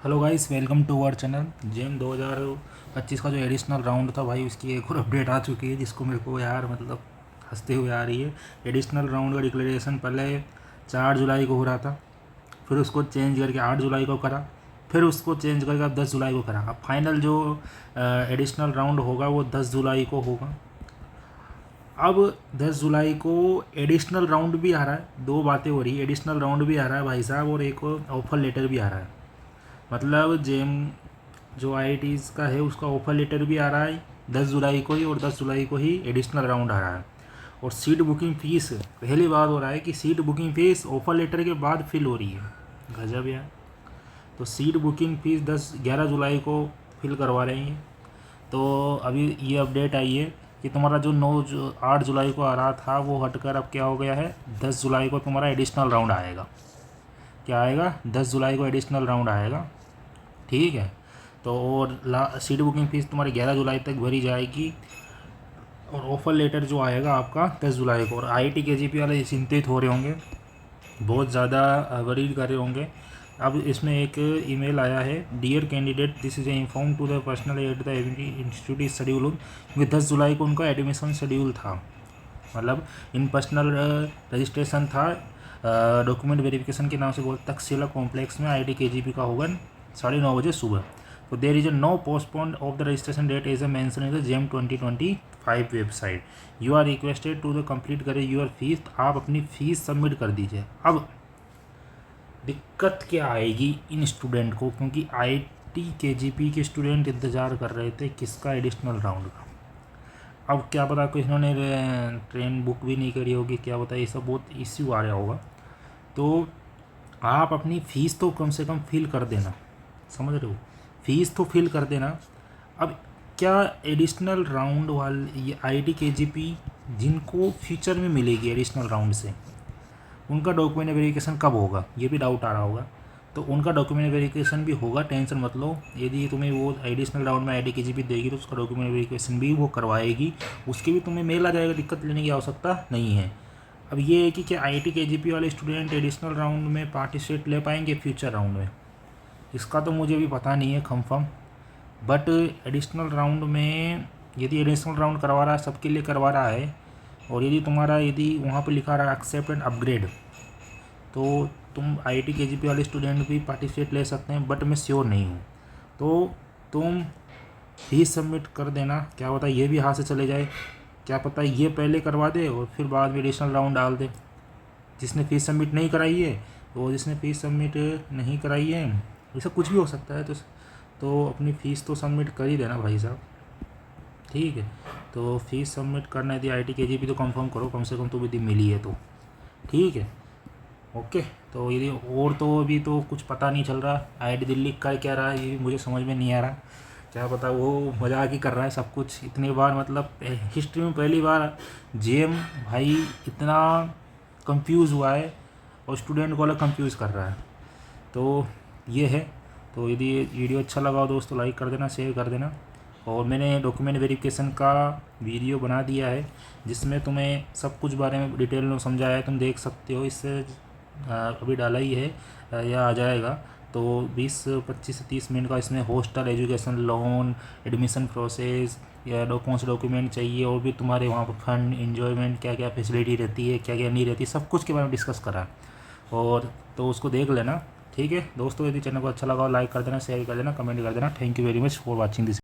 Hello guys, welcome to our channel. JAM 2025 का जो additional round था भाई, उसकी एक और अपडेट आ चुकी है जिसको मेरे को यार मतलब हंसते हुए आ रही है। एडिशनल राउंड का डिक्लेरेशन पहले 4 जुलाई को हो रहा था, फिर उसको चेंज करके 8 जुलाई को करा, फिर उसको चेंज करके अब 10 जुलाई को करा। अब फाइनल जो एडिशनल राउंड होगा वो 10 जुलाई को होगा। अब 10 जुलाई को एडिशनल राउंड भी आ रहा है। दो बातें हो रही है, एडिशनल राउंड भी आ रहा है भाई साहब, और एक ऑफर लेटर भी आ रहा है। मतलब जेम जो आईआईटीज़ का है उसका ऑफर लेटर भी आ रहा है 10 जुलाई को ही, और 10 जुलाई को ही एडिशनल राउंड आ रहा है। और सीट बुकिंग फ़ीस पहली बार हो रहा है कि seat booking fees offer letter के बाद फिल हो रही है। गजब यार। तो सीट बुकिंग फ़ीस 11 जुलाई को फिल करवा रहे हैं। तो अभी ये अपडेट आई है कि तुम्हारा जो 8 जुलाई को आ रहा था वो हटकर अब क्या हो गया है, 10 जुलाई को तुम्हारा एडिशनल राउंड आएगा। क्या आएगा? 10 जुलाई को एडिशनल राउंड आएगा। ठीक है। तो और सीट बुकिंग फ़ीस तुम्हारी 11 जुलाई तक भरी जाएगी, और ऑफ़र लेटर जो आएगा आपका 10 जुलाई को। और आईआईटी केजीपी वाले चिंतित हो रहे होंगे, बहुत ज़्यादा वरीड कर रहे होंगे। अब इसमें एक ईमेल आया है, dear candidate, this is a inform to the personal at the institute is schedule, क्योंकि 10 जुलाई को उनका एडमिशन शेड्यूल था। मतलब इन पर्सनल रजिस्ट्रेशन था, डॉक्यूमेंट वेरिफिकेशन के नाम से बहुत तक्षशिला कॉम्प्लेक्स में आईआईटी केजीपी का होगा 9:30 बजे सुबह। तो there is a no postpone of the registration date as a mention in the JAM 2025 website. You are requested to the complete करें यूर फीस। आप अपनी फ़ीस सबमिट कर दीजिए। अब दिक्कत क्या आएगी इन स्टूडेंट को, क्योंकि आईआईटी केजीपी के स्टूडेंट इंतज़ार कर रहे थे किसका, एडिशनल राउंड का। अब क्या पता कि इन्होंने ट्रेन बुक भी नहीं करी होगी, क्या पता, ये सब बहुत इश्यू आ रहा होगा। तो आप अपनी फ़ीस तो कम से कम फिल कर देना, समझ रहे हो, फ़ीस तो फिल कर देना। अब क्या एडिशनल राउंड वाले ये आईआईटी केजीपी जिनको फ्यूचर में मिलेगी एडिशनल राउंड से, उनका डॉक्यूमेंट वेरिफिकेशन कब होगा, ये भी डाउट आ रहा होगा। तो उनका डॉक्यूमेंट वेरिफिकेशन भी होगा, टेंशन मत लो। यदि तुम्हें वो एडिशनल राउंड में आईआईटी केजीपी देगी तो उसका डॉक्यूमेंट वेरिफिकेशन भी वो करवाएगी, उसके भी तुम्हें मेल आ जाएगा, दिक्कत लेने की आवश्यकता नहीं है। अब ये है कि क्या आईआईटी केजीपी वाले स्टूडेंट एडिशनल राउंड में पार्टिसिपेट ले पाएंगे फ्यूचर राउंड में, इसका तो मुझे भी पता नहीं है कंफर्म। बट एडिशनल राउंड में यदि एडिशनल राउंड करवा रहा है, सबके लिए करवा रहा है, और यदि वहाँ पर लिखा रहा है एक्सेप्ट एंड अपग्रेड, तो तुम आईआईटी केजीपी वाले स्टूडेंट भी पार्टिसिपेट ले सकते हैं, बट मैं श्योर नहीं हूँ। तो तुम फीस सबमिट कर देना, क्या पता ये भी हाथ से चले जाए, क्या पता ये पहले करवा दे और फिर बाद में एडिशनल राउंड डाल दे। जिसने फ़ीस सबमिट नहीं कराई है, तो जिसने फ़ीस सबमिट नहीं कराई है, ऐसा कुछ भी हो सकता है। तो अपनी फ़ीस तो सबमिट कर ही देना भाई साहब। ठीक है। तो फीस सबमिट करना यदि आईआईटी केजीपी तो कंफर्म करो, कम से कम तो यदि मिली है तो। ठीक है, ओके। तो यदि और तो अभी तो कुछ पता नहीं चल रहा, आईआईटी दिल्ली का क्या रहा है ये भी मुझे समझ में नहीं आ रहा। क्या पता वो मजाक ही कर रहा है सब कुछ। इतनी बार मतलब हिस्ट्री में पहली बार जेएम भाई इतना कंफ्यूज हुआ है, और स्टूडेंट को अलग कंफ्यूज कर रहा है। तो ये है। तो यदि ये वीडियो अच्छा लगा हो दोस्तों, लाइक कर देना, शेयर कर देना। और मैंने डॉक्यूमेंट वेरिफिकेशन का वीडियो बना दिया है, जिसमें तुम्हें सब कुछ बारे में डिटेल में समझाया है, तुम देख सकते हो। इससे अभी डाला ही है या आ जाएगा। तो 20-25 से 30 मिनट का इसमें hostel, education loan, admission process, या कौन से डॉक्यूमेंट चाहिए, और भी तुम्हारे वहाँ पर फंड, इन्जॉयमेंट, क्या क्या फैसिलिटी रहती है, क्या क्या नहीं रहती, सब कुछ के बारे में डिस्कस करा। और तो उसको देख लेना। ठीक है दोस्तों, यदि चैनल को अच्छा लगा हो लाइक कर देना, शेयर कर देना, कमेंट कर देना। Thank you very much for watching this.